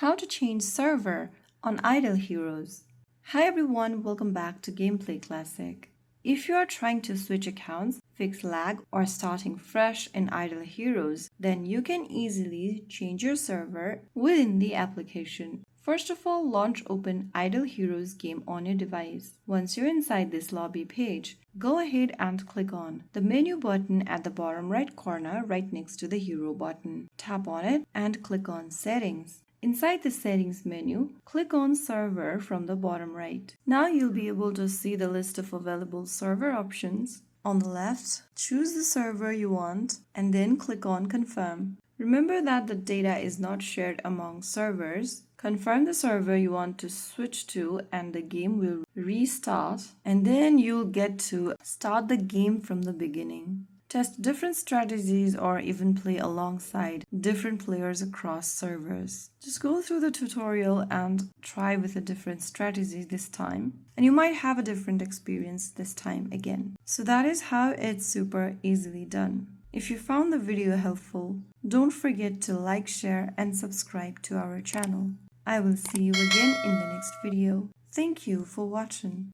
How to change server on Idle Heroes. Hi everyone, welcome back to Gameplay Classic. If you are trying to switch accounts, fix lag, or starting fresh in Idle Heroes, then you can easily change your server within the application. First of all, launch open Idle Heroes game on your device. Once you're inside this lobby page, go ahead and click on the menu button at the bottom right corner right next to the hero button. Tap on it and click on Settings. Inside the Settings menu, click on Server from the bottom right. Now you'll be able to see the list of available server options. On the left, choose the server you want and then click on Confirm. Remember that the data is not shared among servers. Confirm the server you want to switch to and the game will restart, and then you'll get to start the game from the beginning. Test different strategies or even play alongside different players across servers. Just go through the tutorial and try with a different strategy this time, and you might have a different experience this time again. So that is how it's super easily done. If you found the video helpful, don't forget to like, share, and subscribe to our channel. I will see you again in the next video. Thank you for watching.